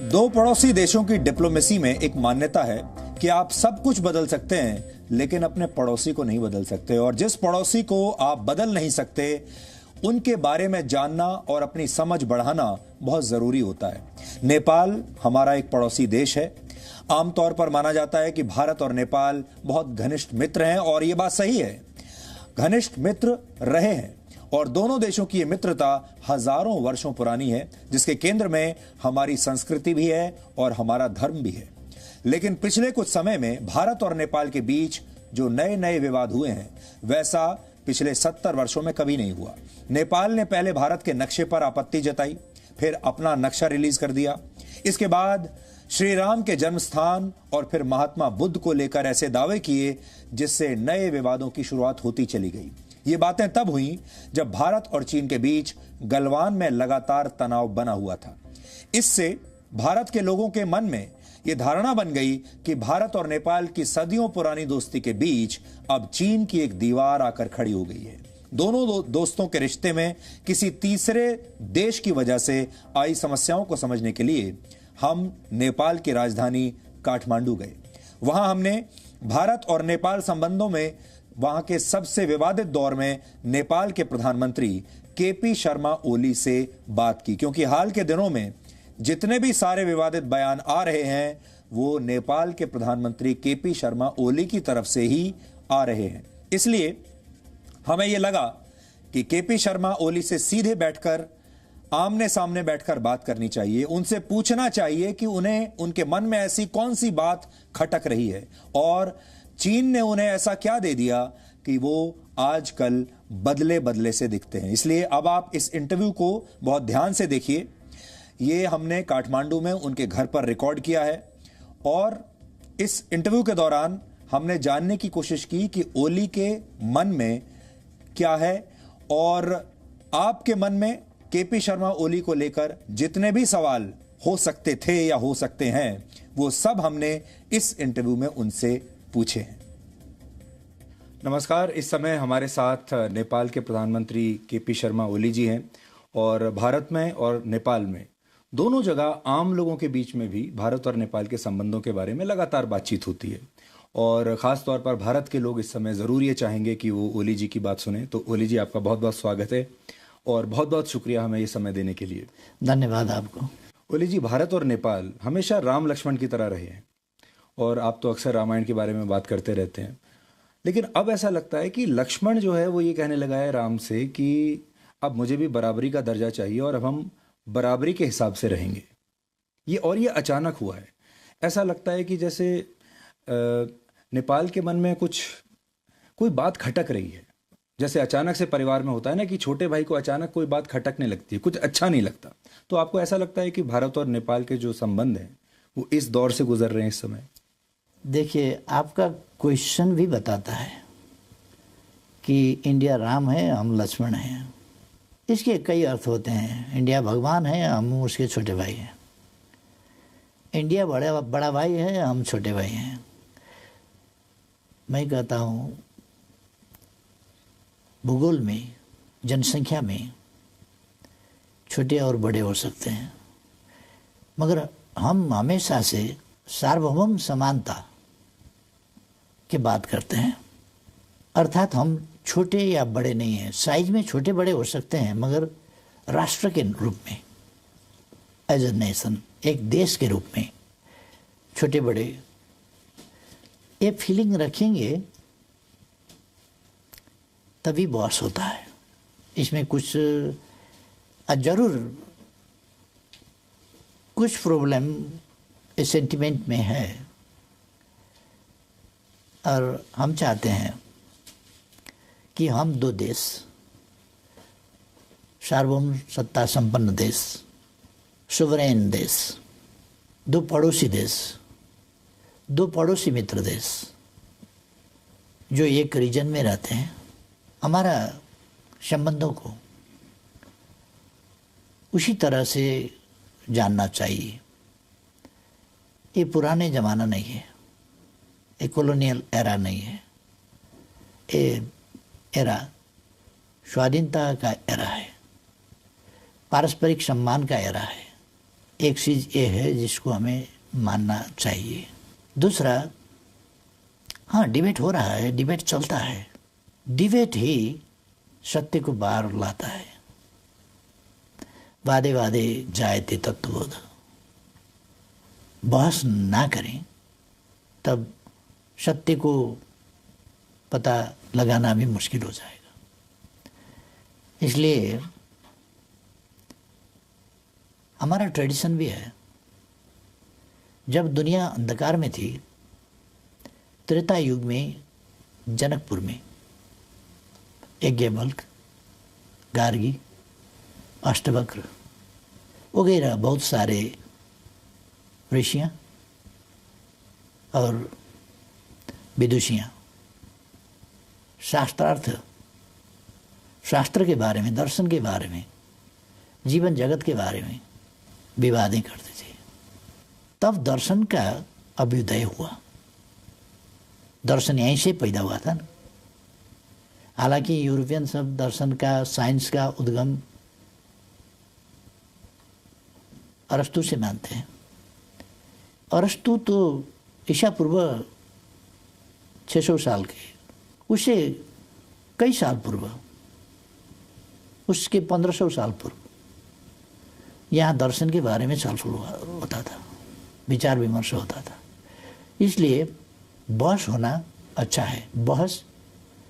दो पड़ोसी देशों की डिप्लोमेसी में एक मान्यता है कि आप सब कुछ बदल सकते हैं लेकिन अपने पड़ोसी को नहीं बदल सकते, और जिस पड़ोसी को आप बदल नहीं सकते उनके बारे में जानना और अपनी समझ बढ़ाना बहुत जरूरी होता है। नेपाल हमारा एक पड़ोसी देश है। आमतौर पर माना जाता है कि भारत और नेपाल बहुत घनिष्ठ मित्र हैं, और यह बात सही है, घनिष्ठ मित्र रहे हैं, और दोनों देशों की यह मित्रता हजारों वर्षों पुरानी है, जिसके केंद्र में हमारी संस्कृति भी है और हमारा धर्म भी है। लेकिन पिछले कुछ समय में भारत और नेपाल के बीच जो नए नए विवाद हुए हैं, वैसा पिछले 70 वर्षों में कभी नहीं हुआ। नेपाल ने पहले भारत के नक्शे पर आपत्ति जताई, फिर अपना नक्शा रिलीज कर दिया। इसके बाद श्री राम के जन्म स्थान और फिर महात्मा बुद्ध को लेकर ऐसे दावे किए जिससे नए विवादों की शुरुआत होती चली गई। ये बातें तब हुई जब भारत और चीन के बीच गलवान में लगातार तनाव बना हुआ था। इससे भारत के लोगों के मन में यह धारणा बन गई कि भारत और नेपाल की सदियों पुरानी दोस्ती के बीच अब चीन की एक दीवार आकर खड़ी हो गई है। दोनों दोस्तों के रिश्ते में किसी तीसरे देश की वजह से आई समस्याओं को समझने के लिए हम नेपाल की राजधानी काठमांडू गए। वहां हमने भारत और नेपाल संबंधों में वहां के सबसे विवादित दौर में नेपाल के प्रधानमंत्री केपी शर्मा ओली से बात की, क्योंकि हाल के दिनों में जितने भी सारे विवादित बयान आ रहे हैं वो नेपाल के प्रधानमंत्री केपी शर्मा ओली की तरफ से ही आ रहे हैं। इसलिए हमें यह लगा कि केपी शर्मा ओली से सीधे बैठकर, आमने सामने बैठकर बात करनी चाहिए। उनसे पूछना चाहिए कि उन्हें उनके मन में ऐसी कौन सी बात खटक रही है और चीन ने उन्हें ऐसा क्या दे दिया कि वो आजकल बदले बदले से दिखते हैं। इसलिए अब आप इस इंटरव्यू को बहुत ध्यान से देखिए। ये हमने काठमांडू में उनके घर पर रिकॉर्ड किया है, और इस इंटरव्यू के दौरान हमने जानने की कोशिश की कि ओली के मन में क्या है, और आपके मन में केपी शर्मा ओली को लेकर जितने भी सवाल हो सकते थे या हो सकते हैं, वो सब हमने इस इंटरव्यू में उनसे पूछे हैं। नमस्कार, इस समय हमारे साथ नेपाल के प्रधानमंत्री केपी शर्मा ओली जी हैं, और भारत में और नेपाल में दोनों जगह आम लोगों के बीच में भी भारत और नेपाल के संबंधों के बारे में लगातार बातचीत होती है, और ख़ास तौर पर भारत के लोग इस समय ज़रूर ये चाहेंगे कि वो ओली जी की बात सुने। तो ओली जी, आपका बहुत बहुत स्वागत है और बहुत बहुत शुक्रिया हमें ये समय देने के लिए। धन्यवाद आपको। ओली जी, भारत और नेपाल हमेशा राम लक्ष्मण की तरह रहे हैं, और आप तो अक्सर रामायण के बारे में बात करते रहते हैं, लेकिन अब ऐसा लगता है कि लक्ष्मण जो है वो ये कहने लगा है राम से कि अब मुझे भी बराबरी का दर्जा चाहिए और अब हम बराबरी के हिसाब से रहेंगे। ये अचानक हुआ है। ऐसा लगता है कि जैसे नेपाल के मन में कोई बात खटक रही है, जैसे अचानक से परिवार में होता है ना कि छोटे भाई को अचानक कोई बात खटकने लगती है, कुछ अच्छा नहीं लगता। तो आपको ऐसा लगता है कि भारत और नेपाल के जो संबंध हैं वो इस दौर से गुजर रहे हैं इस समय? देखिए, आपका क्वेश्चन भी बताता है कि इंडिया राम है, हम लक्ष्मण हैं। इसके कई अर्थ होते हैं। इंडिया भगवान है, हम उसके छोटे भाई हैं। इंडिया बड़ा भाई है, हम छोटे भाई हैं। मैं कहता हूँ भूगोल में, जनसंख्या में छोटे और बड़े हो सकते हैं, मगर हम हमेशा से सार्वभौम समानता की बात करते हैं। अर्थात हम छोटे या बड़े नहीं हैं। साइज में छोटे बड़े हो सकते हैं, मगर राष्ट्र के रूप में, एज ए नेशन, एक देश के रूप में छोटे बड़े, ये फीलिंग रखेंगे तभी बॉस होता है। इसमें कुछ जरूर कुछ प्रॉब्लम इस सेंटिमेंट में है, और हम चाहते हैं कि हम दो देश, सार्वभौम सत्ता संपन्न देश, सुवरेन देश, दो पड़ोसी देश, दो पड़ोसी मित्र देश जो एक रीजन में रहते हैं, हमारा संबंधों को उसी तरह से जानना चाहिए। ये पुराने ज़माना नहीं है, ये कॉलोनियल एरा नहीं है, ये एरा स्वाधीनता का एरा है, पारस्परिक सम्मान का एरा है, एक चीज़ ये है जिसको हमें मानना चाहिए। दूसरा, हाँ डिबेट हो रहा है, डिबेट चलता है, डिबेट ही सत्य को बाहर लाता है। वादे वादे जायते तत्वबोध, बहस ना करें तब सत्य को पता लगाना भी मुश्किल हो जाएगा। इसलिए हमारा ट्रेडिशन भी है, जब दुनिया अंधकार में थी, त्रेता युग में जनकपुर में यज्ञवल्क्य, गार्गी, अष्टवक्र वगैरह बहुत सारे ऋषियाँ और विदुषियाँ शास्त्रार्थ, शास्त्र के बारे में, दर्शन के बारे में, जीवन जगत के बारे में विवादें करते थे। तब दर्शन का अभ्युदय हुआ। दर्शन यहीं से पैदा हुआ था ना। हालांकि यूरोपियन सब दर्शन का, साइंस का उद्गम अरस्तु से मानते हैं। अरस्तु तो ईसा पूर्व 600 साल के, उससे कई साल पूर्व, उसके 1500 साल पूर्व यहाँ दर्शन के बारे में छलफल होता था, विचार विमर्श होता था। इसलिए बहस होना अच्छा है, बहस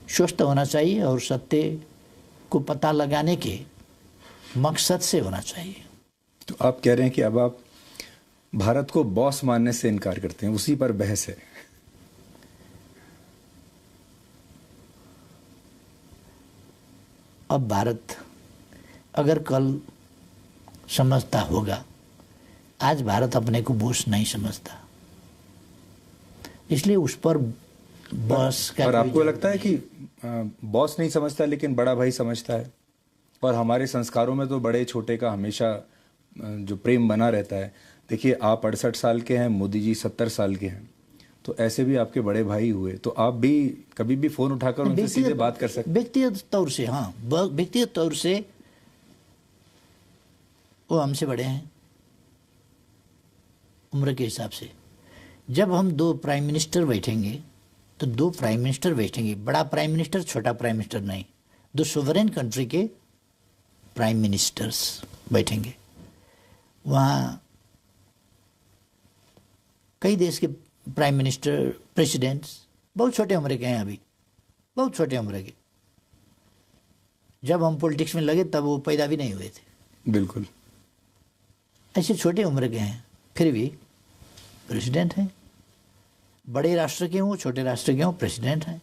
स्वस्थ होना चाहिए और सत्य को पता लगाने के मकसद से होना चाहिए। तो आप कह रहे हैं कि अब आप भारत को बॉस मानने से इनकार करते हैं, उसी पर बहस है। अब भारत अगर कल समझता होगा, आज भारत अपने को बॉस नहीं समझता, इसलिए उस पर बॉस का। और आपको लगता है कि बॉस नहीं समझता लेकिन बड़ा भाई समझता है? और हमारे संस्कारों में तो बड़े छोटे का हमेशा जो प्रेम बना रहता है। देखिए, आप 68 साल के हैं, मोदी जी 70 साल के हैं, तो ऐसे भी आपके बड़े भाई हुए, तो आप भी कभी भी फोन उठाकर उनसे सीधे बात कर सकते हैं। व्यक्तिगत तौर से, हाँ, व्यक्तिगत तौर से वो हमसे बड़े हैं उम्र के हिसाब से। जब हम दो प्राइम मिनिस्टर बैठेंगे तो दो प्राइम मिनिस्टर बैठेंगे, बड़ा प्राइम मिनिस्टर, छोटा प्राइम मिनिस्टर नहीं, दो सोवरेन कंट्री के प्राइम मिनिस्टर्स बैठेंगे। वहाँ कई देश के प्राइम मिनिस्टर, प्रेसिडेंट्स बहुत छोटे उम्र के हैं, अभी बहुत छोटे उम्र के। जब हम पॉलिटिक्स में लगे तब वो पैदा भी नहीं हुए थे। बिल्कुल ऐसे छोटे उम्र के हैं, फिर भी प्रेसिडेंट हैं। बड़े राष्ट्र के हों, छोटे राष्ट्र के हों, प्रेसिडेंट हैं।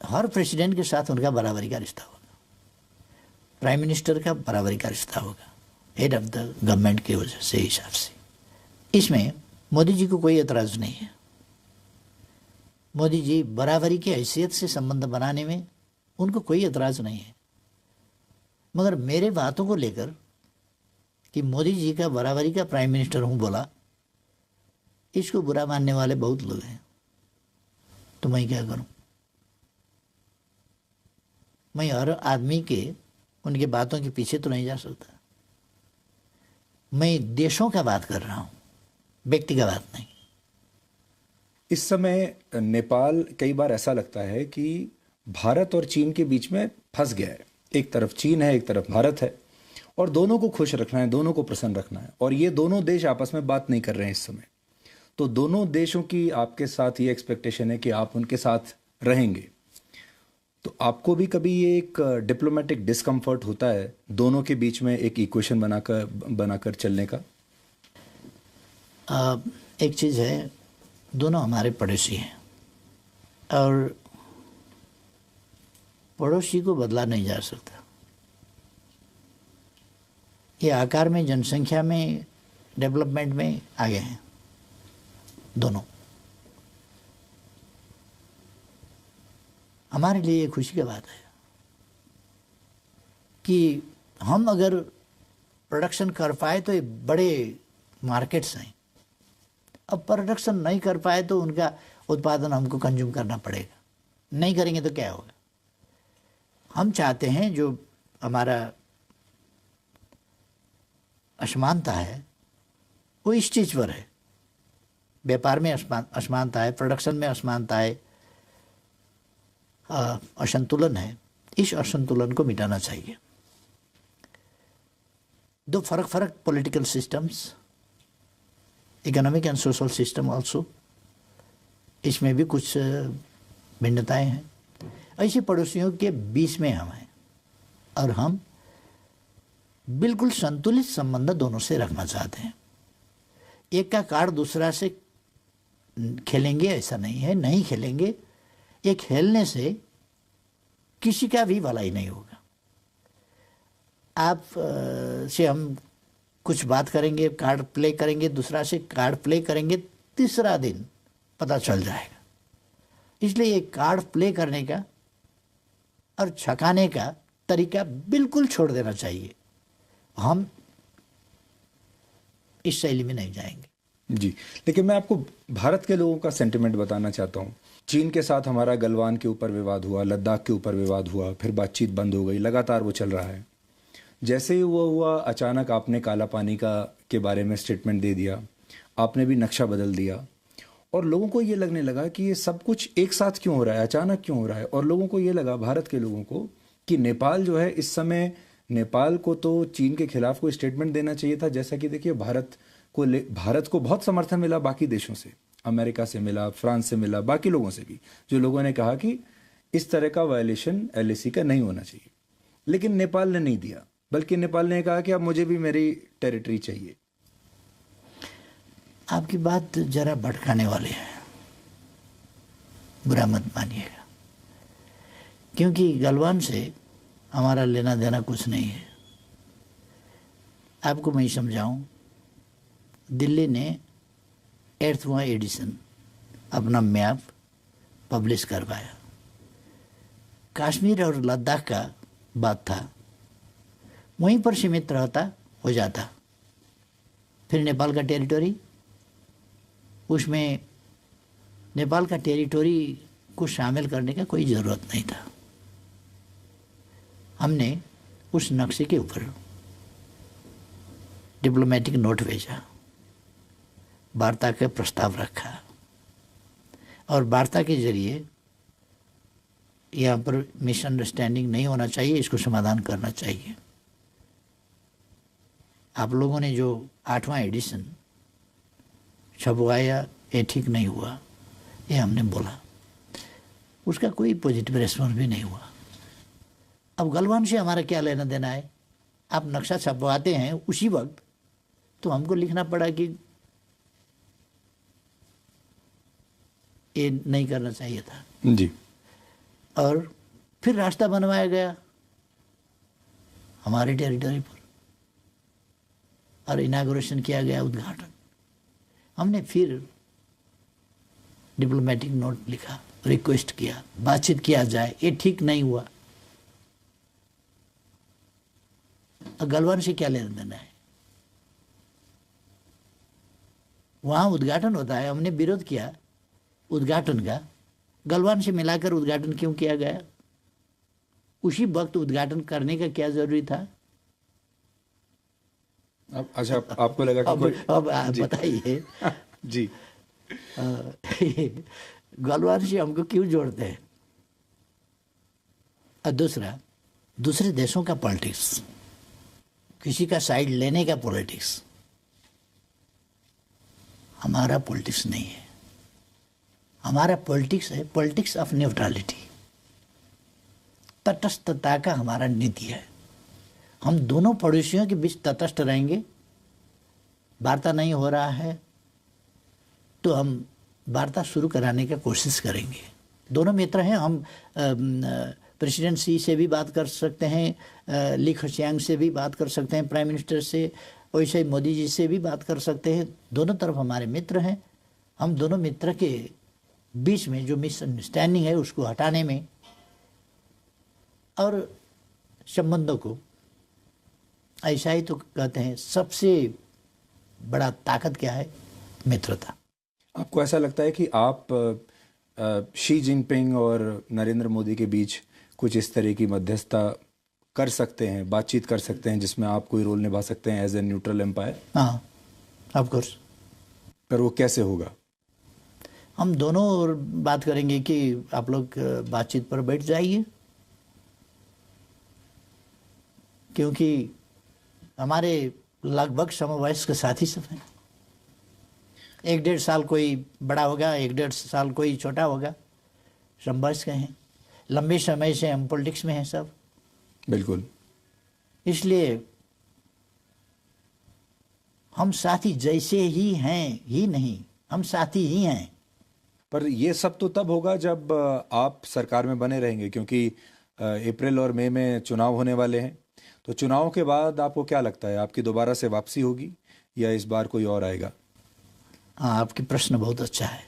हर प्रेसिडेंट के साथ उनका बराबरी का रिश्ता होगा, प्राइम मिनिस्टर का बराबरी का रिश्ता होगा, हेड ऑफ द गवर्नमेंट के वजह से हिसाब से। इसमें मोदी जी को कोई एतराज़ नहीं है। मोदी जी बराबरी की हैसियत से संबंध बनाने में उनको कोई एतराज़ नहीं है। मगर मेरे बातों को लेकर कि मोदी जी का बराबरी का प्राइम मिनिस्टर हूँ बोला, इसको बुरा मानने वाले बहुत लोग हैं। तो मैं क्या करूं? मैं हर आदमी के उनके बातों के पीछे तो नहीं जा सकता। मैं देशों का बात कर रहा हूं, व्यक्ति का बात नहीं। इस समय नेपाल कई बार ऐसा लगता है कि भारत और चीन के बीच में फंस गया है। एक तरफ चीन है, एक तरफ भारत है, और दोनों को खुश रखना है, दोनों को प्रसन्न रखना है, और ये दोनों देश आपस में बात नहीं कर रहे हैं इस समय। तो दोनों देशों की आपके साथ ये एक्सपेक्टेशन है कि आप उनके साथ रहेंगे, तो आपको भी कभी ये एक डिप्लोमेटिक डिस्कम्फर्ट होता है दोनों के बीच में एक इक्वेशन बनाकर चलने का? एक चीज़ है, दोनों हमारे पड़ोसी हैं और पड़ोसी को बदला नहीं जा सकता। ये आकार में, जनसंख्या में, डेवलपमेंट में आगे हैं दोनों। हमारे लिए ये खुशी की बात है कि हम अगर प्रोडक्शन कर पाए तो ये बड़े मार्केट्स हैं। अब प्रोडक्शन नहीं कर पाए तो उनका उत्पादन हमको कंज्यूम करना पड़ेगा। नहीं करेंगे तो क्या होगा? हम चाहते हैं जो हमारा असमानता है वो इस चीज़ पर है, व्यापार में असमानता है, प्रोडक्शन में असमानता है, असंतुलन है। इस असंतुलन को मिटाना चाहिए। दो फर्क political systems, economic and social system also, इसमें भी कुछ भिन्नताएं हैं। ऐसे पड़ोसियों के बीच में हम हैं और हम बिल्कुल संतुलित संबंध दोनों से रखना चाहते हैं। एक का कार्ड दूसरा से खेलेंगे ऐसा नहीं है, नहीं खेलेंगे। ये खेलने से किसी का भी भलाई नहीं होगा। आप से हम कुछ बात करेंगे, कार्ड प्ले करेंगे, दूसरा से कार्ड प्ले करेंगे, तीसरा दिन पता चल जाएगा। इसलिए ये कार्ड प्ले करने का और छकाने का तरीका बिल्कुल छोड़ देना चाहिए। हम इस शैली में नहीं जाएंगे। जी, लेकिन मैं आपको भारत के लोगों का सेंटिमेंट बताना चाहता हूँ। चीन के साथ हमारा गलवान के ऊपर विवाद हुआ, लद्दाख के ऊपर विवाद हुआ, फिर बातचीत बंद हो गई, लगातार वो चल रहा है। जैसे ही वो हुआ, अचानक आपने काला पानी के बारे में स्टेटमेंट दे दिया, आपने भी नक्शा बदल दिया और लोगों को ये लगने लगा कि ये सब कुछ एक साथ क्यों हो रहा है, अचानक क्यों हो रहा है। और लोगों को ये लगा, भारत के लोगों को, कि नेपाल जो है इस समय, नेपाल को तो चीन के खिलाफ कोई स्टेटमेंट देना चाहिए था। जैसा कि देखिए, भारत को बहुत समर्थन मिला बाकी देशों से, अमेरिका से मिला, फ्रांस से मिला, बाकी लोगों से भी, जो लोगों ने कहा कि इस तरह का वायलेशन एलएसी का नहीं होना चाहिए। लेकिन नेपाल ने नहीं दिया, बल्कि नेपाल ने कहा कि अब मुझे भी मेरी टेरिटरी चाहिए। आपकी बात जरा भटकाने वाली है, बुरा मत मानिएगा, क्योंकि गलवान से हमारा लेना देना कुछ नहीं है। आपको मैं समझाऊं, दिल्ली ने 8वां एडिशन अपना मैप पब्लिश करवाया। कश्मीर और लद्दाख का बात था, वहीं पर सीमित रहता हो जाता। फिर नेपाल का टेरिटरी, उसमें नेपाल का टेरिटरी को शामिल करने का कोई ज़रूरत नहीं था। हमने उस नक्शे के ऊपर डिप्लोमेटिक नोट भेजा, वार्ता का प्रस्ताव रखा और वार्ता के जरिए यहाँ पर मिसअंडरस्टैंडिंग नहीं होना चाहिए, इसको समाधान करना चाहिए। आप लोगों ने जो 8वां एडिशन छपवाया, ये ठीक नहीं हुआ, ये हमने बोला, उसका कोई पॉजिटिव रेस्पॉन्स भी नहीं हुआ। अब गलवान से हमारा क्या लेना देना है? आप नक्शा छपवाते हैं उसी वक्त, तो हमको लिखना पड़ा कि ये नहीं करना चाहिए था जी। और फिर रास्ता बनवाया गया हमारे टेरिटरी पर और इनागुरेशन किया गया, उद्घाटन। हमने फिर डिप्लोमेटिक नोट लिखा, रिक्वेस्ट किया, बातचीत किया जाए, ये ठीक नहीं हुआ। गलवान से क्या लेना देना है? वहां उद्घाटन होता है, हमने विरोध किया उद्घाटन का, गलवान से मिलाकर उद्घाटन क्यों किया गया? उसी वक्त उद्घाटन करने का क्या जरूरी था? अच्छा, आपको लगा कि अब बताइए जी, गलवान से हमको क्यों जोड़ते हैं? और दूसरे देशों का पॉलिटिक्स, किसी का साइड लेने का पॉलिटिक्स हमारा पॉलिटिक्स नहीं है। हमारा पॉलिटिक्स है पॉलिटिक्स ऑफ न्यूट्रलिटी, तटस्थता का हमारा नीति है। हम दोनों पड़ोसियों के बीच तटस्थ रहेंगे। वार्ता नहीं हो रहा है तो हम वार्ता शुरू कराने का कोशिश करेंगे। दोनों मित्र हैं, हम प्रेसिडेंट शी से भी बात कर सकते हैं, ली खचियांग से भी बात कर सकते हैं, प्राइम मिनिस्टर से, वैसे ही मोदी जी से भी बात कर सकते हैं। दोनों तरफ हमारे मित्र हैं। हम दोनों मित्र के बीच में जो मिसअंडरस्टैंडिंग है उसको हटाने में और संबंधों को, ऐसा ही तो कहते हैं सबसे बड़ा ताकत क्या है? मित्रता। आपको ऐसा लगता है कि आप शी जिनपिंग और नरेंद्र मोदी के बीच कुछ इस तरह की मध्यस्थता कर सकते हैं, बातचीत कर सकते हैं, जिसमें आप कोई रोल निभा सकते हैं एज ए न्यूट्रल एम्पायर? हाँ, ऑफ कोर्स। पर वो कैसे होगा? हम दोनों और बात करेंगे कि आप लोग बातचीत पर बैठ जाइए, क्योंकि हमारे लगभग समवयस्क साथी सब हैं। 1-1.5 साल कोई बड़ा होगा, 1-1.5 साल कोई छोटा होगा, समवयस्क हैं। लंबे समय से हम पॉलिटिक्स में हैं सब। बिल्कुल। इसलिए हम साथी जैसे ही हैं ही नहीं, हम साथी ही हैं। पर ये सब तो तब होगा जब आप सरकार में बने रहेंगे, क्योंकि अप्रैल और मई में चुनाव होने वाले हैं। तो चुनाव के बाद आपको क्या लगता है, आपकी दोबारा से वापसी होगी या इस बार कोई और आएगा? हाँ, आपकी प्रश्न बहुत अच्छा है।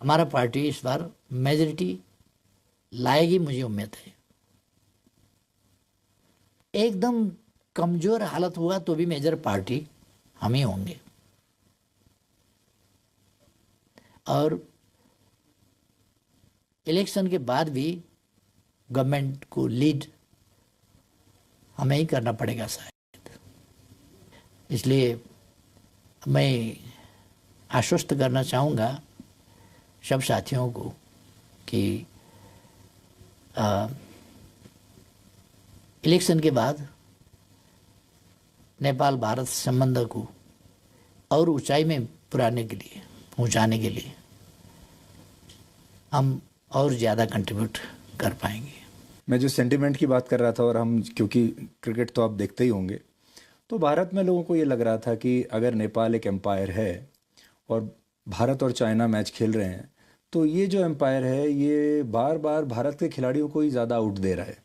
हमारा पार्टी इस बार मेजॉरिटी लाएगी, मुझे उम्मीद है। एकदम कमजोर हालत हुआ तो भी मेजर पार्टी हम ही होंगे, और इलेक्शन के बाद भी गवर्नमेंट को लीड हमें ही करना पड़ेगा शायद। इसलिए मैं आश्वस्त करना चाहूँगा सब साथियों को कि इलेक्शन के बाद नेपाल भारत संबंध को और ऊंचाई में पहुंचाने के लिए हम और ज़्यादा कंट्रीब्यूट कर पाएंगे। मैं जो सेंटिमेंट की बात कर रहा था, और हम क्योंकि क्रिकेट तो आप देखते ही होंगे, तो भारत में लोगों को ये लग रहा था कि अगर नेपाल एक एम्पायर है और भारत और चाइना मैच खेल रहे हैं, तो ये जो एम्पायर है ये बार बार भारत के खिलाड़ियों को ही ज़्यादा आउट दे रहा है,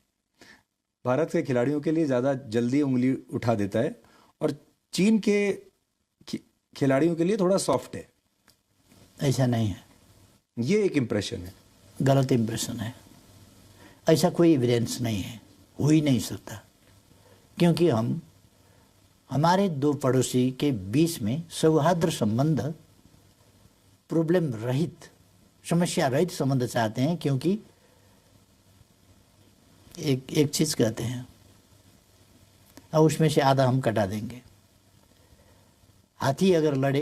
भारत के खिलाड़ियों के लिए ज़्यादा जल्दी उंगली उठा देता है, और चीन के खिलाड़ियों के लिए थोड़ा सॉफ्ट है। ऐसा नहीं है, ये एक इम्प्रेशन है, गलत इम्प्रेशन है। ऐसा कोई एविडेंस नहीं है, हो ही नहीं सकता, क्योंकि हमारे दो पड़ोसी के बीच में सौहार्द संबंध, प्रॉब्लम रहित, समस्या रहित संबंध चाहते हैं। क्योंकि एक चीज़ कहते हैं और उसमें से आधा हम कटा देंगे। हाथी अगर लड़े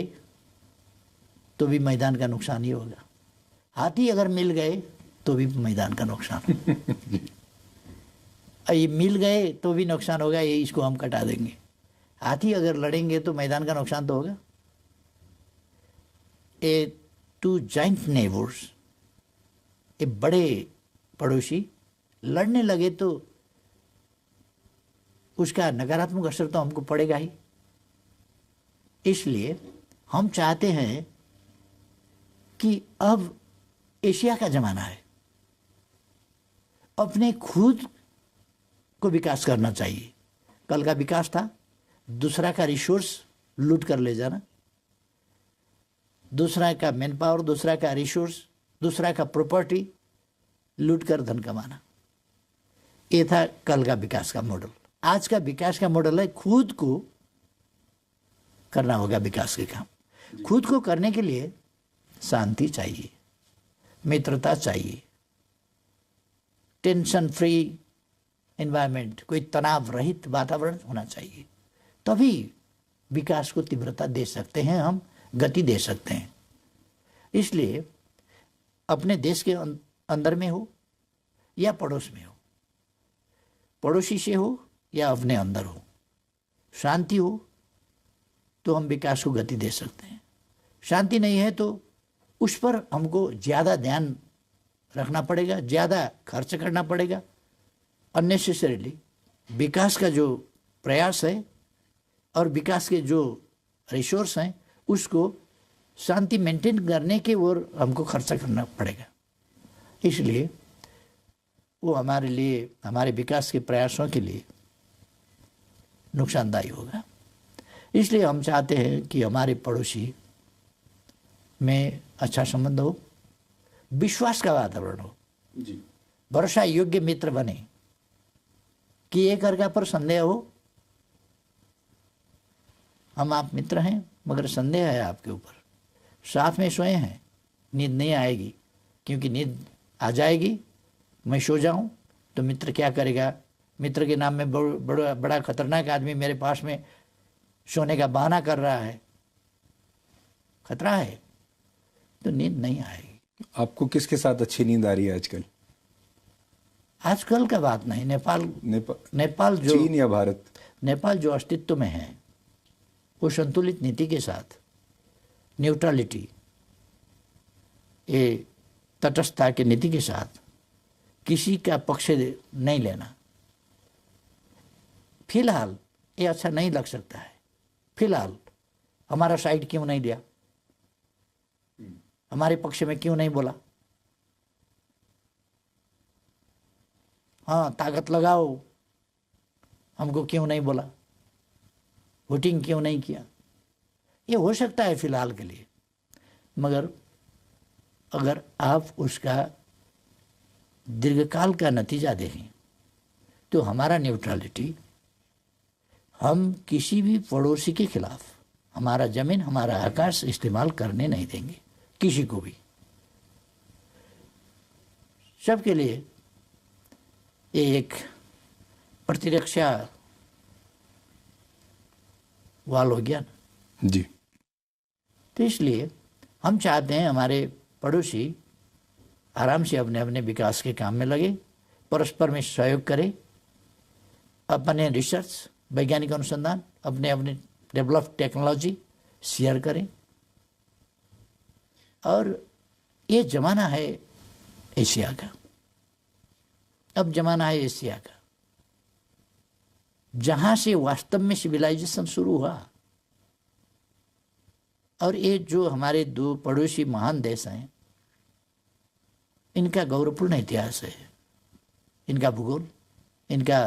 तो भी मैदान का नुकसान ही होगा, हाथी अगर मिल गए तो भी मैदान का नुकसान ये मिल गए तो भी नुकसान होगा, ये इसको हम कटा देंगे। हाथी अगर लड़ेंगे तो मैदान का नुकसान तो होगा। ए टू जॉइंट नेबर्स, ये बड़े पड़ोसी लड़ने लगे तो उसका नकारात्मक असर तो हमको पड़ेगा ही। इसलिए हम चाहते हैं कि अब एशिया का जमाना है, अपने खुद को विकास करना चाहिए। कल का विकास था दूसरा का रिसोर्स लूट कर ले जाना, दूसरा का मैन पावर, दूसरा का रिसोर्स, दूसरा का प्रॉपर्टी लूट कर धन कमाना। ये था कल का विकास का मॉडल। आज का विकास का मॉडल है खुद को करना होगा विकास के काम। खुद को करने के लिए शांति चाहिए, मित्रता चाहिए, टेंशन फ्री एनवायरनमेंट, कोई तनाव रहित वातावरण होना चाहिए। तभी विकास को तीव्रता दे सकते हैं, हम गति दे सकते हैं। इसलिए अपने देश के अंदर में हो या पड़ोस में हो, पड़ोसी से हो या अपने अंदर हो, शांति हो तो हम विकास को गति दे सकते हैं। शांति नहीं है तो उस पर हमको ज़्यादा ध्यान रखना पड़ेगा, ज़्यादा खर्च करना पड़ेगा। अननेसेसरीली विकास का जो प्रयास है और विकास के जो रिसोर्स हैं उसको शांति मेंटेन करने के ओर हमको खर्चा करना पड़ेगा। इसलिए वो हमारे लिए, हमारे विकास के प्रयासों के लिए नुकसानदायी होगा। इसलिए हम चाहते हैं कि हमारे पड़ोसी में अच्छा संबंध हो, विश्वास का वातावरण हो, भरोसा योग्य मित्र बने, कि एक अर्का पर संदेह हो, हम आप मित्र हैं मगर संदेह है आपके ऊपर, साथ में सोए हैं, नींद नहीं आएगी, क्योंकि नींद आ जाएगी, मैं सो जाऊं तो मित्र क्या करेगा, मित्र के नाम में बड़ा बड़ा खतरनाक आदमी मेरे पास में सोने का बहाना कर रहा है, खतरा है, तो नींद नहीं आएगी। आपको किसके साथ अच्छी नींद आ रही है आजकल? आजकल का बात नहीं, नेपाल जो चीन या भारत? नेपाल जो अस्तित्व में है वो संतुलित नीति के साथ, न्यूट्रलिटी, ये तटस्थता की नीति के साथ किसी का पक्ष नहीं लेना, फिलहाल ये अच्छा नहीं लग सकता है। फिलहाल हमारा साइड क्यों नहीं लिया, हमारे पक्ष में क्यों नहीं बोला, हाँ ताकत लगाओ, हमको क्यों नहीं बोला, वोटिंग क्यों नहीं किया, ये हो सकता है फिलहाल के लिए। मगर अगर आप उसका दीर्घकाल का नतीजा देखें तो हमारा न्यूट्रलिटी, हम किसी भी पड़ोसी के खिलाफ हमारा जमीन, हमारा आकाश इस्तेमाल करने नहीं देंगे किसी को भी। सबके लिए ये एक प्रतिरक्षा वाल हो गया ना जी। तो इसलिए हम चाहते हैं हमारे पड़ोसी आराम से अपने अपने विकास के काम में लगे, परस्पर में सहयोग करें, अपने रिसर्च, वैज्ञानिक अनुसंधान, अपने अपने डेवलप टेक्नोलॉजी शेयर करें। और ये ज़माना है एशिया का, अब ज़माना है एशिया का, जहाँ से वास्तव में सिविलाइजेशन शुरू हुआ। और ये जो हमारे दो पड़ोसी महान देश हैं, इनका गौरवपूर्ण इतिहास है, इनका भूगोल, इनका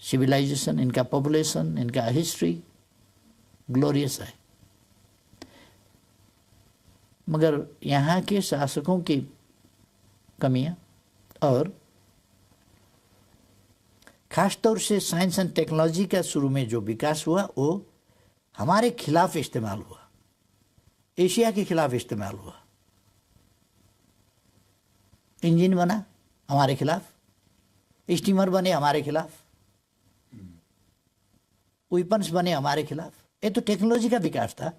सिविलाइजेशन, इनका पॉपुलेशन, इनका हिस्ट्री ग्लोरियस है। मगर यहाँ के शासकों की कमियाँ और खासतौर से साइंस एंड टेक्नोलॉजी का शुरू में जो विकास हुआ वो हमारे खिलाफ इस्तेमाल हुआ, एशिया के खिलाफ इस्तेमाल हुआ। इंजन बना हमारे खिलाफ, स्टीमर बने हमारे खिलाफ, वेपन्स बने हमारे खिलाफ। ये तो टेक्नोलॉजी का विकास था,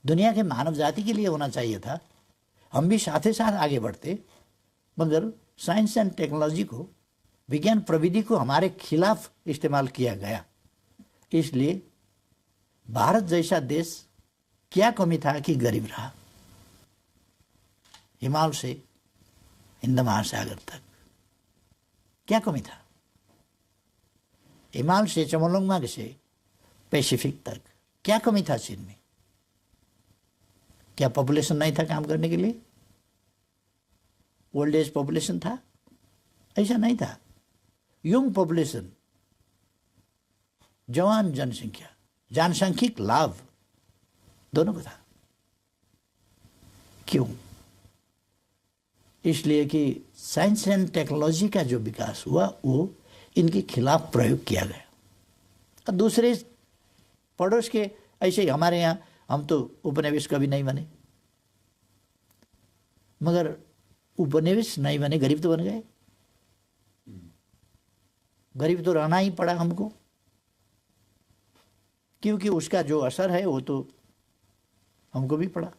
दुनिया के मानव जाति के लिए होना चाहिए था। हम भी साथ ही साथ आगे बढ़ते, मगर साइंस एंड टेक्नोलॉजी को, विज्ञान प्रविधि को हमारे खिलाफ इस्तेमाल किया गया। इसलिए भारत जैसा देश क्या कमी था कि गरीब रहा, हिमालय से हिंद महासागर तक क्या कमी था, हिमालय से चमोलंगमा से पैसिफिक तक क्या कमी था चीन में? क्या पॉपुलेशन नहीं था काम करने के लिए? ओल्ड एज पॉपुलेशन था? ऐसा नहीं था। यंग पॉपुलेशन, जवान जनसंख्या, जनसांख्यिक लाभ दोनों को था। क्यों? इसलिए कि साइंस एंड टेक्नोलॉजी का जो विकास हुआ वो इनके खिलाफ प्रयोग किया गया। और दूसरे पड़ोस के ऐसे ही हमारे यहाँ हम तो उपनिवेश कभी नहीं बने, मगर उपनिवेश नहीं बने, गरीब तो बन गए। गरीब तो रहना ही पड़ा हमको, क्योंकि उसका जो असर है वो तो हमको भी पड़ा।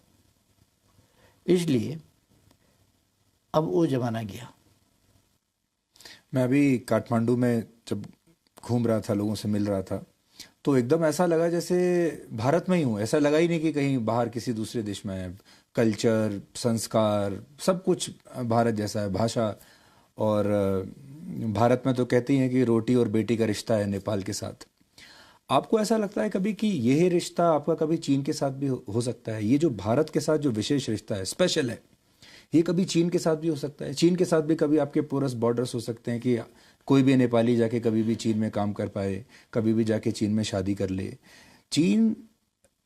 इसलिए अब वो जमाना गया। मैं अभी काठमांडू में जब घूम रहा था, लोगों से मिल रहा था, तो एकदम ऐसा लगा जैसे भारत में ही हूँ। ऐसा लगा ही नहीं कि कहीं बाहर किसी दूसरे देश में है। कल्चर, संस्कार, सब कुछ भारत जैसा है। भाषा, और भारत में तो कहते ही हैं कि रोटी और बेटी का रिश्ता है नेपाल के साथ। आपको ऐसा लगता है कभी कि यह रिश्ता आपका कभी चीन के साथ भी हो सकता है? ये जो भारत के साथ जो विशेष रिश्ता है, स्पेशल है, ये कभी चीन के साथ भी हो सकता है? चीन के साथ भी कभी आपके पोरस बॉर्डर्स हो सकते हैं कि कोई भी नेपाली जाके कभी भी चीन में काम कर पाए, कभी भी जाके चीन में शादी कर ले। चीन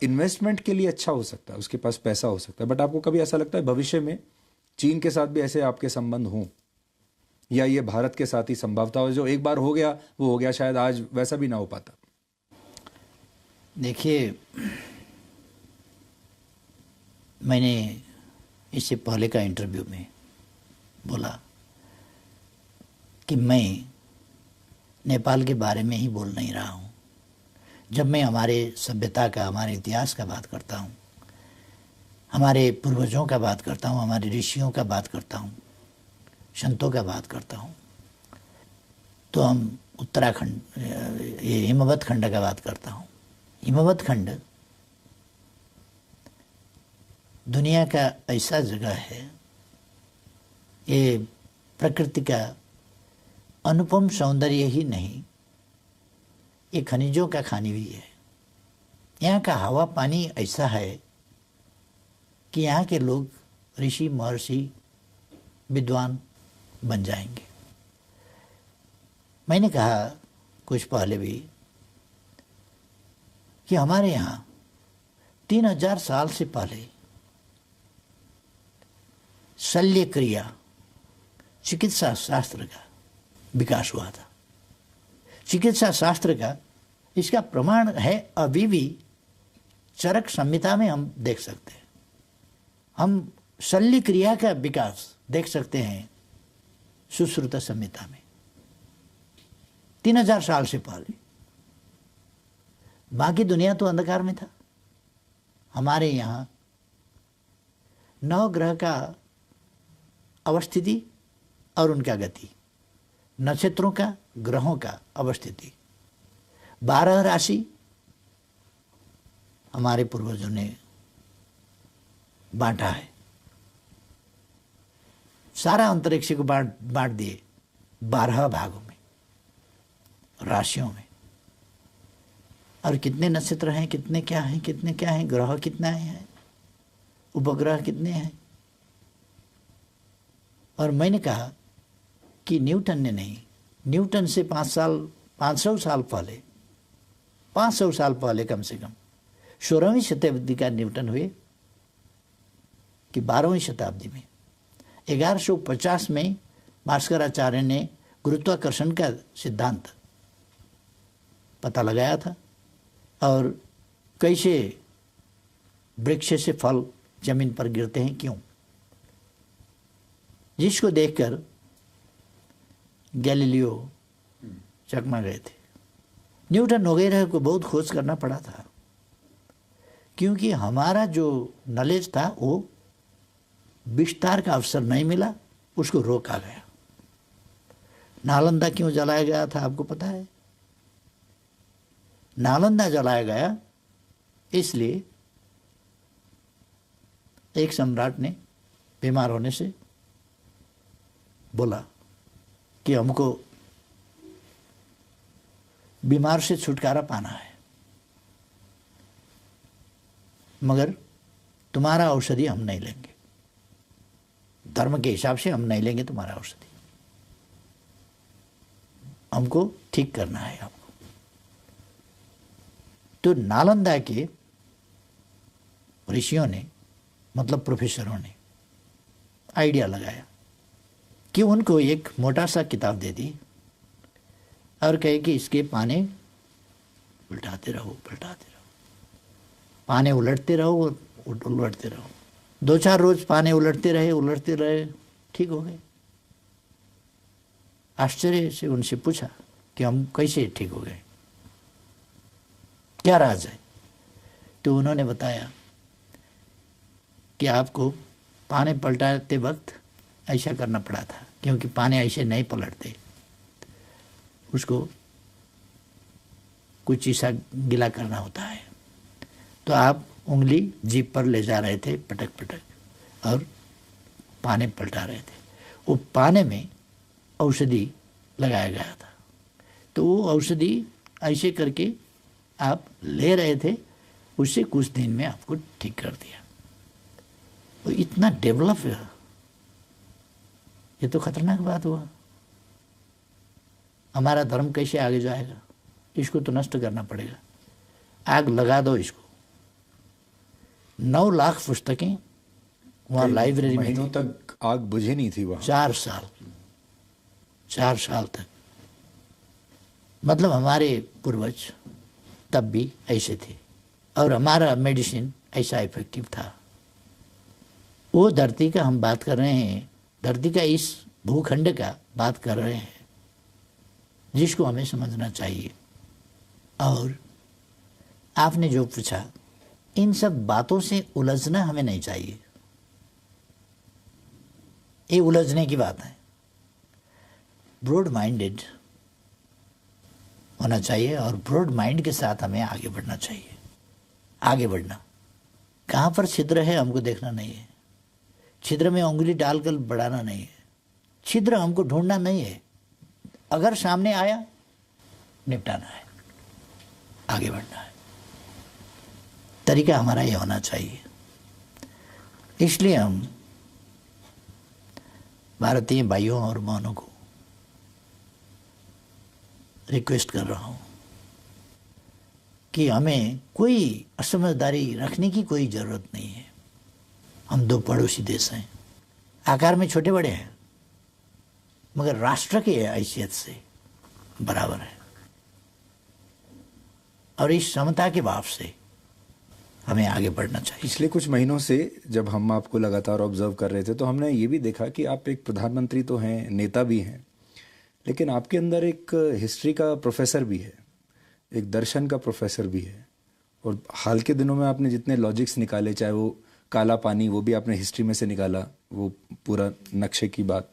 इन्वेस्टमेंट के लिए अच्छा हो सकता है, उसके पास पैसा हो सकता है, बट आपको कभी ऐसा लगता है भविष्य में चीन के साथ भी ऐसे आपके संबंध हों, या ये भारत के साथ ही संभवता हो? जो एक बार हो गया वो हो गया, शायद आज वैसा भी ना हो पाता। देखिए, मैंने इससे पहले का इंटरव्यू में बोला कि मैं नेपाल के बारे में ही बोल नहीं रहा हूँ। जब मैं हमारे सभ्यता का, हमारे इतिहास का बात करता हूँ, हमारे पूर्वजों का बात करता हूँ, हमारे ऋषियों का बात करता हूँ, संतों का बात करता हूँ, तो हम उत्तराखंड, ये हिमवत खंड का बात करता हूँ। हिमवत खंड दुनिया का ऐसा जगह है, ये प्रकृति का अनुपम सौंदर्य ही नहीं, ये खनिजों का खानी भी है। यहाँ का हवा पानी ऐसा है कि यहाँ के लोग ऋषि महर्षि विद्वान बन जाएंगे। मैंने कहा कुछ पहले भी कि हमारे यहाँ 3000 साल से पहले शल्य क्रिया, चिकित्सा शास्त्र का विकास हुआ था। चिकित्सा शास्त्र का इसका प्रमाण है अभी भी चरक संहिता में हम देख सकते हैं। हम शल्य क्रिया का विकास देख सकते हैं सुश्रुत संहिता में 3000 साल से पहले। बाकी दुनिया तो अंधकार में था। हमारे यहाँ 9 ग्रह का अवस्थिति और उनका गति, नक्षत्रों का, ग्रहों का अवस्थिति, 12 राशि हमारे पूर्वजों ने बांटा है। सारा अंतरिक्ष को बांट दिए 12 भागों में, राशियों में। और कितने नक्षत्र हैं, कितने क्या हैं, कितने क्या हैं, ग्रह कितना है, उपग्रह कितने हैं। और मैंने कहा कि न्यूटन ने नहीं, न्यूटन से 500 साल पहले, 500 साल पहले कम से कम 16वीं शताब्दी का न्यूटन हुए कि 12वीं शताब्दी में 1150 में भास्कराचार्य ने गुरुत्वाकर्षण का सिद्धांत पता लगाया था और कैसे वृक्ष से फल जमीन पर गिरते हैं, क्यों, जिसको देखकर गैलीलियो चकमा गए थे। न्यूटन वगैरह को बहुत खोज करना पड़ा था, क्योंकि हमारा जो नॉलेज था वो विस्तार का अवसर नहीं मिला, उसको रोका गया। नालंदा क्यों जलाया गया था आपको पता है? नालंदा जलाया गया इसलिए एक सम्राट ने बीमार होने से बोला कि हमको बीमार से छुटकारा पाना है, मगर तुम्हारा औषधि हम नहीं लेंगे, धर्म के हिसाब से हम नहीं लेंगे तुम्हारा औषधि, हमको ठीक करना है आपको। तो नालंदा के ऋषियों ने, मतलब प्रोफेसरों ने आइडिया लगाया कि उनको एक मोटा सा किताब दे दी और कहे कि इसके पाने उल्टाते रहो, पाने उलटते रहो, उलटते रहो। 2-4 रोज पाने उलटते रहे, ठीक हो गए। आश्चर्य से उनसे पूछा कि हम कैसे ठीक हो गए, क्या राज है? तो उन्होंने बताया कि आपको पाने पलटाते वक्त ऐसा करना पड़ा था, क्योंकि पाने ऐसे नहीं पलटते, उसको कुछ ऐसा गिला करना होता है। तो आप उंगली जीभ पर ले जा रहे थे पटक पटक और पाने पलटा रहे थे। वो पाने में औषधि लगाया गया था, तो वो औषधि ऐसे करके आप ले रहे थे, उससे कुछ दिन में आपको ठीक कर दिया। वो इतना डेवलप है, ये तो खतरनाक बात हुआ। हमारा धर्म कैसे आगे जाएगा? इसको तो नष्ट करना पड़ेगा, आग लगा दो इसको। 9 लाख पुस्तकें वहाँ लाइब्रेरी में महीनों तक आग बुझे नहीं थी वहाँ। 4 साल तक। मतलब हमारे पूर्वज तब भी ऐसे थे और हमारा मेडिसिन ऐसा इफेक्टिव था। वो धरती का हम बात कर रहे हैं, धरती का इस भूखंड का बात कर रहे हैं जिसको हमें समझना चाहिए। और आपने जो पूछा, इन सब बातों से उलझना हमें नहीं चाहिए। ये उलझने की बात है। ब्रॉड माइंडेड होना चाहिए और ब्रॉड माइंड के साथ हमें आगे बढ़ना चाहिए। आगे बढ़ना, कहाँ पर छिद्र है हमको देखना नहीं है, छिद्र में उंगली डालकर बढ़ाना नहीं है, छिद्र हमको ढूंढना नहीं है, अगर सामने आया निपटाना है, आगे बढ़ना है। तरीका हमारा ये होना चाहिए। इसलिए हम भारतीय भाइयों और बहनों को रिक्वेस्ट कर रहा हूं कि हमें कोई असमझदारी रखने की कोई ज़रूरत नहीं है। हम दो पड़ोसी देश हैं, आकार में छोटे बड़े हैं, मगर राष्ट्र की हैसियत से बराबर है। और इस समता के भाव से हमें आगे बढ़ना चाहिए। पिछले कुछ महीनों से जब हम आपको लगातार ऑब्जर्व कर रहे थे तो हमने ये भी देखा कि आप एक प्रधानमंत्री तो हैं, नेता भी हैं, लेकिन आपके अंदर एक हिस्ट्री का प्रोफेसर भी है, एक दर्शन का प्रोफेसर भी है। और हाल के दिनों में आपने जितने लॉजिक्स निकाले, चाहे वो काला पानी, वो भी आपने हिस्ट्री में से निकाला, वो पूरा नक्शे की बात।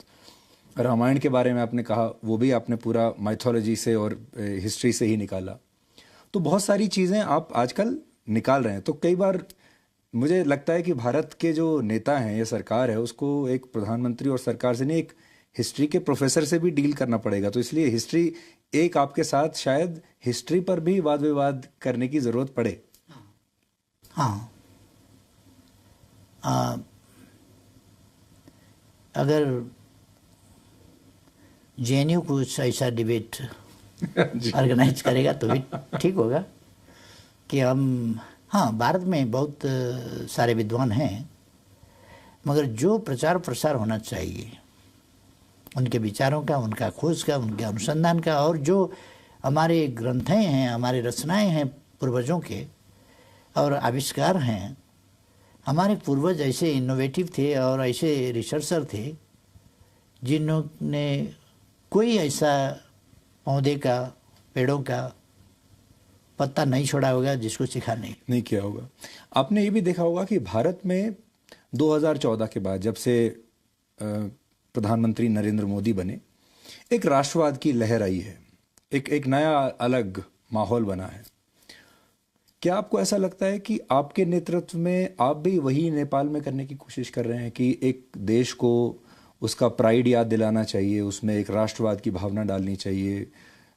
रामायण के बारे में आपने कहा, वो भी आपने पूरा माइथोलॉजी से और हिस्ट्री से ही निकाला। तो बहुत सारी चीज़ें आप आजकल निकाल रहे हैं। तो कई बार मुझे लगता है कि भारत के जो नेता हैं या सरकार है, उसको एक प्रधानमंत्री और सरकार से नहीं, एक हिस्ट्री के प्रोफेसर से भी डील करना पड़ेगा। तो इसलिए हिस्ट्री, एक आपके साथ शायद हिस्ट्री पर भी वाद विवाद करने की ज़रूरत पड़े। हाँ, अगर जेएनयू कुछ ऐसा डिबेट ऑर्गेनाइज करेगा तो भी ठीक होगा कि हम, हाँ, भारत में बहुत सारे विद्वान हैं, मगर जो प्रचार प्रसार होना चाहिए उनके विचारों का, उनका खोज का, उनके अनुसंधान का, और जो हमारे ग्रंथें हैं, हमारे रचनाएं हैं पूर्वजों के और आविष्कार हैं। हमारे पूर्वज ऐसे इनोवेटिव थे और ऐसे रिसर्चर थे जिन्होंने कोई ऐसा पौधे का, पेड़ों का पत्ता नहीं छोड़ा होगा जिसको सीखा नहीं किया होगा। आपने ये भी देखा होगा कि भारत में 2014 के बाद, जब से प्रधानमंत्री नरेंद्र मोदी बने, एक राष्ट्रवाद की लहर आई है, एक नया अलग माहौल बना है। क्या आपको ऐसा लगता है कि आपके नेतृत्व में आप भी वही नेपाल में करने की कोशिश कर रहे हैं कि एक देश को उसका प्राइड याद दिलाना चाहिए, उसमें एक राष्ट्रवाद की भावना डालनी चाहिए,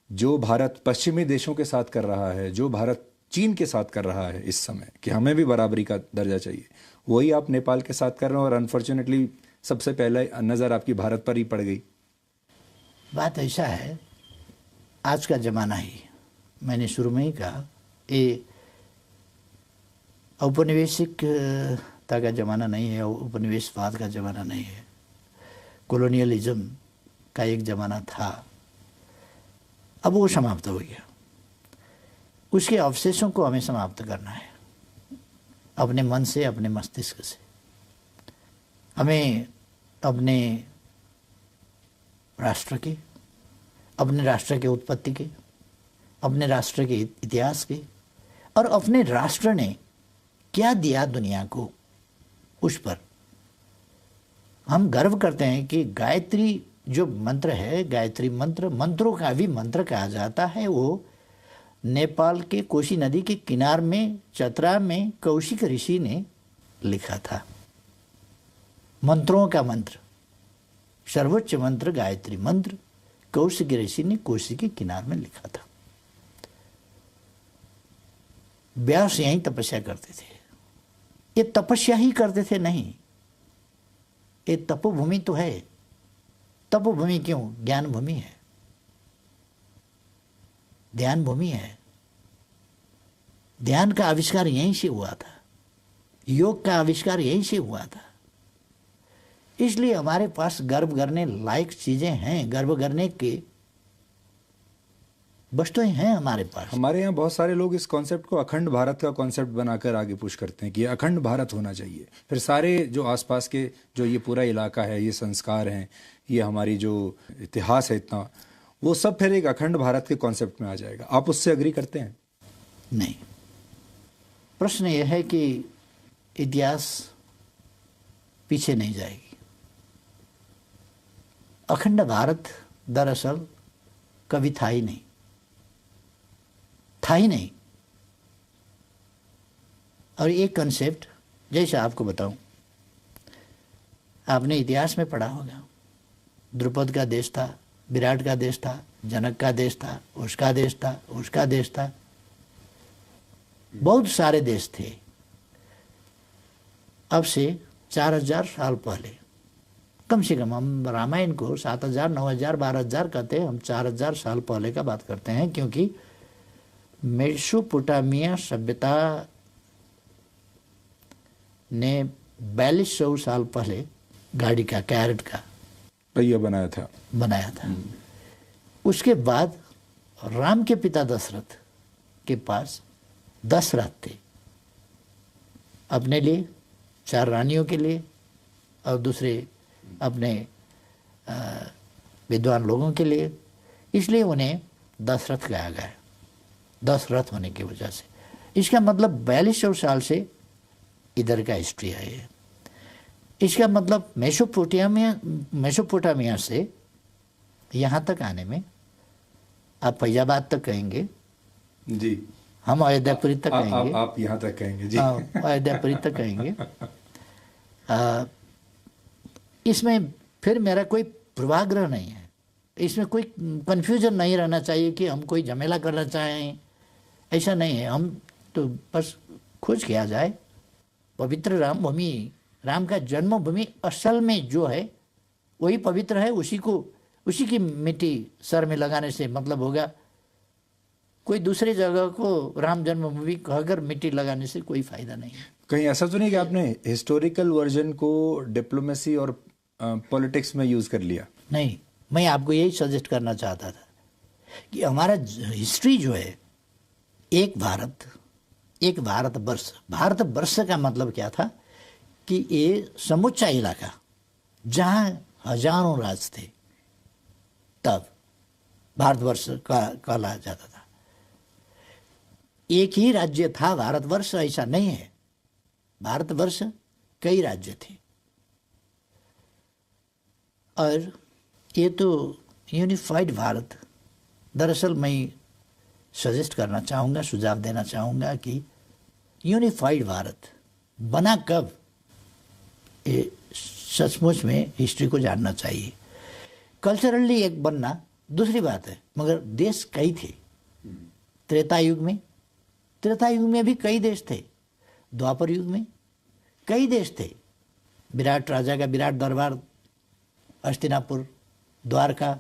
जो भारत पश्चिमी देशों के साथ कर रहा है, जो भारत चीन के साथ कर रहा है इस समय, कि हमें भी बराबरी का दर्जा चाहिए, वही आप नेपाल के साथ कर रहे हैं? और अनफॉर्चुनेटली सबसे पहले नज़र आपकी भारत पर ही पड़ गई। बात ऐसा है, आज का ज़माना ही, मैंने शुरू में ही कहा, ये औपनिवेशिकता का ज़माना नहीं है, उपनिवेशवाद का ज़माना नहीं है। कॉलोनियलिज्म का एक ज़माना था, अब वो समाप्त हो गया। उसके अवशेषों को हमें समाप्त करना है, अपने मन से, अपने मस्तिष्क से। हमें अपने राष्ट्र की, अपने राष्ट्र के उत्पत्ति के, अपने राष्ट्र के इतिहास के, और अपने राष्ट्र ने क्या दिया दुनिया को, उस पर हम गर्व करते हैं कि गायत्री जो मंत्र है, गायत्री मंत्र, मंत्रों का भी मंत्र कहा जाता है, वो नेपाल के कोशी नदी के किनार में, चतरा में कौशिक ऋषि ने लिखा था। मंत्रों का मंत्र, सर्वोच्च मंत्र गायत्री मंत्र कौशिक ऋषि ने कोशी के किनार में लिखा था। व्यास यहीं तपस्या करते थे। ये तपस्या ही करते थे नहीं, ये तपोभूमि तो है। तपोभूमि क्यों? ज्ञान भूमि है, ध्यान भूमि है। ध्यान का आविष्कार यहीं से हुआ था, योग का आविष्कार यहीं से हुआ था। इसलिए हमारे पास गर्व करने लायक चीजें हैं, गर्व करने के वस्तुएं हैं हमारे पास। हमारे यहाँ बहुत सारे लोग इस कॉन्सेप्ट को अखंड भारत का कॉन्सेप्ट बनाकर आगे पुश करते हैं कि अखंड भारत होना चाहिए। फिर सारे जो आसपास के, जो ये पूरा इलाका है, ये संस्कार हैं, ये हमारी जो इतिहास है इतना, वो सब फिर एक अखंड भारत के कॉन्सेप्ट में आ जाएगा। आप उससे अग्री करते हैं? नहीं, प्रश्न यह है कि इतिहास पीछे नहीं जाएगी। अखंड भारत दरअसल कभी था ही नहीं, था ही नहीं। और ये कंसेप्ट, जैसे आपको बताऊं, आपने इतिहास में पढ़ा होगा, द्रुपद का देश था, विराट का देश था, जनक का देश था, उसका देश था, उसका देश था, बहुत सारे देश थे। अब से 4000 साल पहले, कम से कम हम रामायण को 7000, 9000, 12000 कहते हैं, हम 4000 साल पहले का बात करते हैं, क्योंकि मेसोपोटामिया सभ्यता ने 4200 साल पहले गाड़ी का, कैरेट का पहिया बनाया था। उसके बाद राम के पिता दशरथ के पास 10 रथ थे, अपने लिए, 4 रानियों के लिए, और दूसरे अपने विद्वान लोगों के लिए। इसलिए उन्हें 10 रथ कहा गया, 10 रथ होने की वजह से। इसका मतलब 4200 साल से इधर का हिस्ट्री है ये। इसका मतलब मेसोपोटामिया से यहाँ तक आने में, आप फैजाबाद तक कहेंगे जी, हम अयोध्यापुरी तक कहेंगे, आप यहाँ तक कहेंगे जी, अयोध्यापुरी तक कहेंगे। इसमें फिर मेरा कोई पूर्वाग्रह नहीं है, इसमें कोई कन्फ्यूजन नहीं रहना चाहिए कि हम कोई झमेला करना चाहें, ऐसा नहीं है। हम तो बस खोज किया जाए, पवित्र राम भूमि, राम का जन्मभूमि असल में जो है वही पवित्र है, उसी की मिट्टी सर में लगाने से मतलब होगा। कोई दूसरी जगह को राम जन्मभूमि कहकर मिट्टी लगाने से कोई फायदा नहीं है। कहीं ऐसा तो नहीं कि आपने हिस्टोरिकल वर्जन को डिप्लोमेसी और पॉलिटिक्स में यूज कर लिया? नहीं, मैं आपको यही सजेस्ट करना चाहता था कि हमारा हिस्ट्री जो है, एक भारत, एक भारतवर्ष। भारतवर्ष का मतलब क्या था कि ये समूचा इलाका जहाँ हजारों राज थे, तब भारतवर्ष कहला जाता था। एक ही राज्य था भारतवर्ष, ऐसा नहीं है। भारतवर्ष कई राज्य थे, और ये तो यूनिफाइड भारत। दरअसल मैं सजेस्ट करना चाहूँगा, सुझाव देना चाहूँगा कि यूनिफाइड भारत बना कब, ये सचमुच में हिस्ट्री को जानना चाहिए। कल्चरली एक बनना दूसरी बात है, मगर देश कई थे। त्रेता युग में भी कई देश थे, द्वापर युग में कई देश थे। विराट राजा का विराट दरबार, हस्तिनापुर, द्वारका,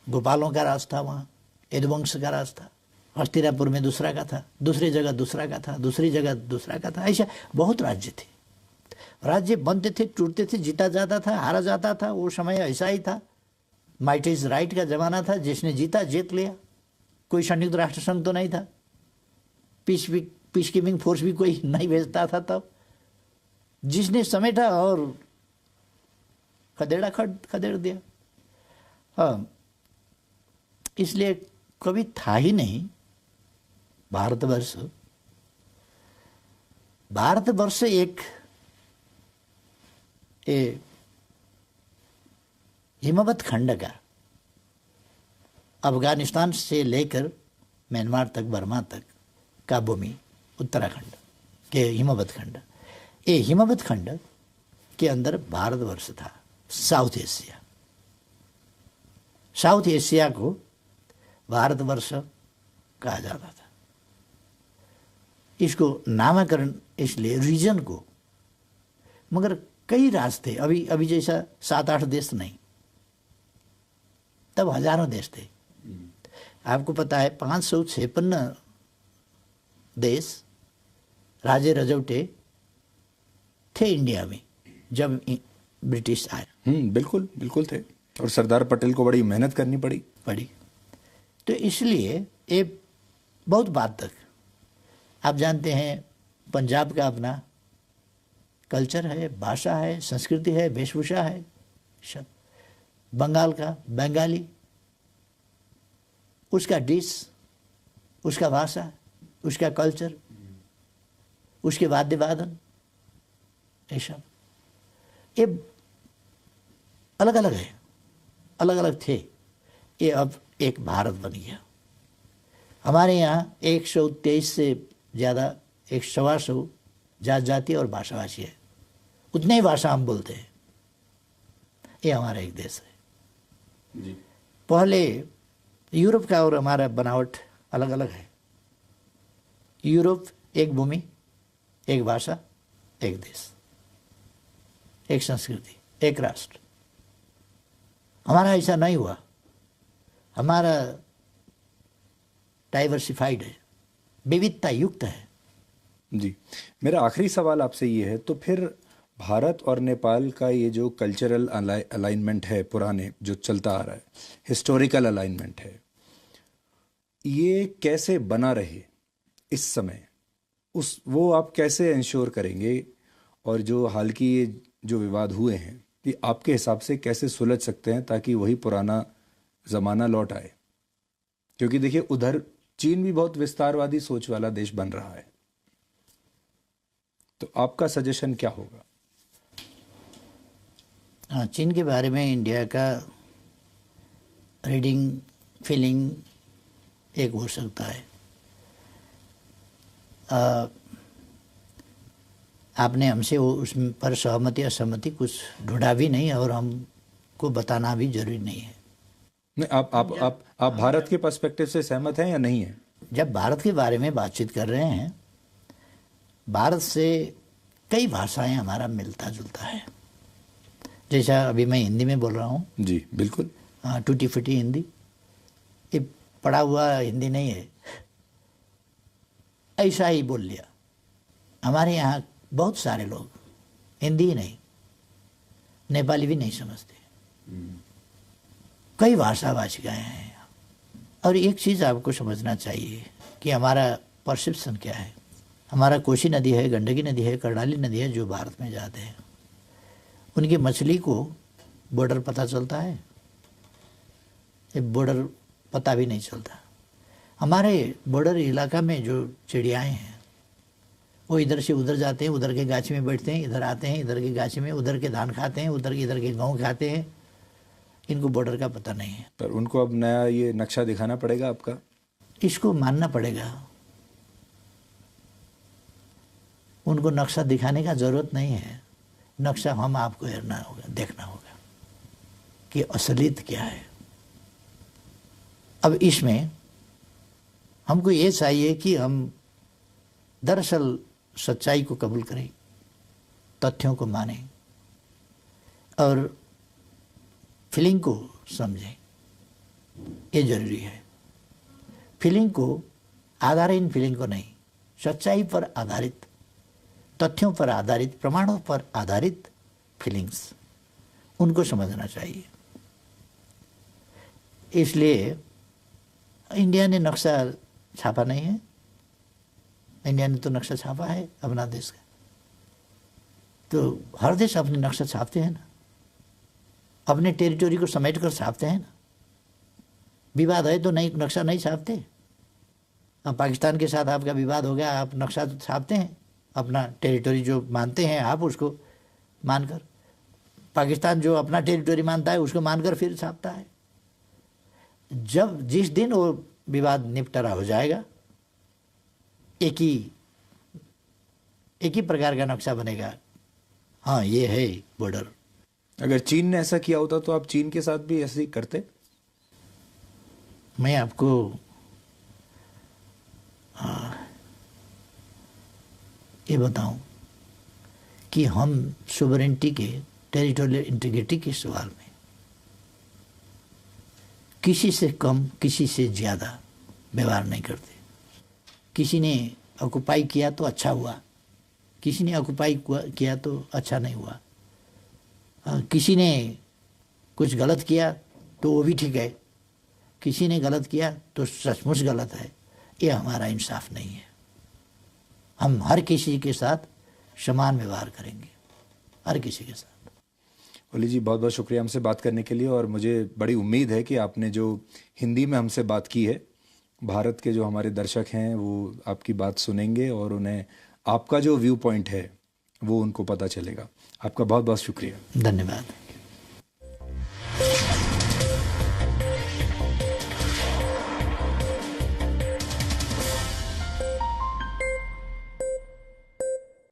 गोपालों का राज था, वहाँ यदुवंश का राज था। हस्तिनापुर में दूसरा का था, दूसरी जगह दूसरा का था, दूसरी जगह दूसरा का था। ऐसा बहुत राज्य थे। राज्य बनते थे, टूटते थे, जीता जाता था, हारा जाता था। वो समय ऐसा ही था, माइट इज राइट का जमाना था। जिसने जीता जीत लिया। कोई संयुक्त राष्ट्र संघ तो नहीं था, पीस कीपिंग फोर्स भी कोई नहीं भेजता था तब। जिसने समेटा और खदेड़ दिया। हाँ, इसलिए कभी था ही नहीं भारतवर्ष। भारतवर्ष एक हिमवत खंड का, अफगानिस्तान से लेकर म्यांमार तक, बर्मा तक का भूमि, उत्तराखंड के हिमवत खंड, ये हिमवत खंड के अंदर भारतवर्ष था। साउथ एशिया, साउथ एशिया को भारतवर्ष कहा जाता था। इसको नामकरण इसलिए रीजन को, मगर कई राज थे। अभी जैसा 7-8 देश नहीं, तब हजारों देश थे। आपको पता है 556 देश राजे रजौटे थे इंडिया में जब ब्रिटिश आए। बिल्कुल थे, और सरदार पटेल को बड़ी मेहनत करनी पड़ी। तो इसलिए ये बहुत बात तक, आप जानते हैं, पंजाब का अपना कल्चर है, भाषा है, संस्कृति है, वेशभूषा है सब। बंगाल का बंगाली, उसका डिश, उसका भाषा, उसका कल्चर, उसके वाद्य वादन, ये सब ये अलग अलग है, अलग अलग थे। ये अब एक भारत बन गया। हमारे यहाँ 123 से ज़्यादा, 125 जात जाति और भाषाभाषी है। उतने ही भाषा हम बोलते हैं। ये हमारा एक देश है जी। पहले यूरोप का और हमारा बनावट अलग अलग है। यूरोप एक भूमि, एक भाषा, एक देश, एक संस्कृति, एक राष्ट्र। हमारा ऐसा नहीं हुआ। हमारा डाइवर्सिफाइड है, विविधता युक्त है जी। मेरा आखिरी सवाल आपसे ये है, तो फिर भारत और नेपाल का ये जो कल्चरल अलाइनमेंट है, पुराने जो चलता आ रहा है, हिस्टोरिकल अलाइनमेंट है, ये कैसे बना रहे इस समय, वो आप कैसे इंश्योर करेंगे? और जो हाल की ये जो विवाद हुए हैं, ये आपके हिसाब से कैसे सुलझ सकते हैं ताकि वही पुराना ज़माना लौट आए? क्योंकि देखिए, उधर चीन भी बहुत विस्तारवादी सोच वाला देश बन रहा है, तो आपका सजेशन क्या होगा? हाँ, चीन के बारे में इंडिया का रीडिंग, फीलिंग एक हो सकता है। आपने हमसे उस पर सहमति असहमति कुछ ढूंढा भी नहीं और हमको बताना भी जरूरी नहीं है। नहीं, आप भारत के पर्सपेक्टिव से सहमत हैं या नहीं हैं? जब भारत के बारे में बातचीत कर रहे हैं, भारत से कई भाषाएं हमारा मिलता जुलता है। जैसा अभी मैं हिंदी में बोल रहा हूँ जी, बिल्कुल। टूटी फूटी हिंदी, ये पढ़ा हुआ हिंदी नहीं है, ऐसा ही बोल लिया। हमारे यहाँ बहुत सारे लोग हिंदी ही नहीं, नेपाली भी नहीं समझते। कई भाषा भाषिकाएँ हैं। और एक चीज़ आपको समझना चाहिए कि हमारा परसेप्शन क्या है। हमारा कोसी नदी है, गंडकी नदी है, कर्णाली नदी है, जो भारत में जाते हैं, उनकी मछली को बॉर्डर पता चलता है? ये बॉर्डर पता भी नहीं चलता। हमारे बॉर्डर इलाका में जो चिड़ियाएँ हैं, वो इधर से उधर जाते हैं, उधर के गाछी में बैठते हैं, इधर आते हैं, इधर के गाछी में, उधर के धान खाते हैं, इधर के गेहूँ खाते हैं। इनको बॉर्डर का पता नहीं है। पर उनको अब नया ये नक्शा दिखाना पड़ेगा आपका? इसको मानना पड़ेगा। उनको नक्शा दिखाने का जरूरत नहीं है। नक्शा हम आपको हेरना होगा, देखना होगा कि असलियत क्या है। अब इसमें हमको ये चाहिए कि हम दरअसल सच्चाई को कबूल करें, तथ्यों को मानें और फीलिंग को समझें। ये जरूरी है। फीलिंग को आधारहीन फीलिंग को नहीं, सच्चाई पर आधारित, तथ्यों पर आधारित, प्रमाणों पर आधारित फीलिंग्स, उनको समझना चाहिए। इसलिए इंडिया ने नक्शा छापा नहीं है। इंडिया ने तो नक्शा छापा है अपना देश का। तो हर देश अपने नक्शा छापते हैं ना, अपने टेरिटोरी को समेट कर छापते हैं ना। विवाद है तो नहीं, नक्शा नहीं छापते। अब पाकिस्तान के साथ आपका विवाद हो गया, आप नक्शा तो छापते हैं, अपना टेरिटोरी जो मानते हैं आप उसको मानकर। पाकिस्तान जो अपना टेरिटोरी मानता है उसको मानकर फिर छापता है। जब जिस दिन वो विवाद निपटारा हो जाएगा, एक ही प्रकार का नक्शा बनेगा। हाँ, ये है बॉर्डर। अगर चीन ने ऐसा किया होता तो आप चीन के साथ भी ऐसे ही करते? मैं आपको ये बताऊं कि हम सोवरेनिटी के, टेरिटोरियल इंटीग्रिटी के सवाल में किसी से कम, किसी से ज़्यादा व्यवहार नहीं करते। किसी ने ऑक्युपाई किया तो अच्छा हुआ, किसी ने ऑक्युपाई किया तो अच्छा नहीं हुआ। किसी ने कुछ गलत किया तो वो भी ठीक है, किसी ने गलत किया तो सचमुच गलत है। ये हमारा इंसाफ नहीं है। हम हर किसी के साथ समान व्यवहार करेंगे, हर किसी के साथ। ओली जी, बहुत बहुत शुक्रिया हमसे बात करने के लिए, और मुझे बड़ी उम्मीद है कि आपने जो हिंदी में हमसे बात की है, भारत के जो हमारे दर्शक हैं वो आपकी बात सुनेंगे और उन्हें आपका जो व्यू पॉइंट है वो उनको पता चलेगा। आपका बहुत बहुत शुक्रिया। धन्यवाद।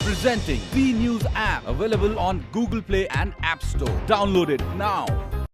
Presenting B News app, available on Google Play and App Store. Download it now.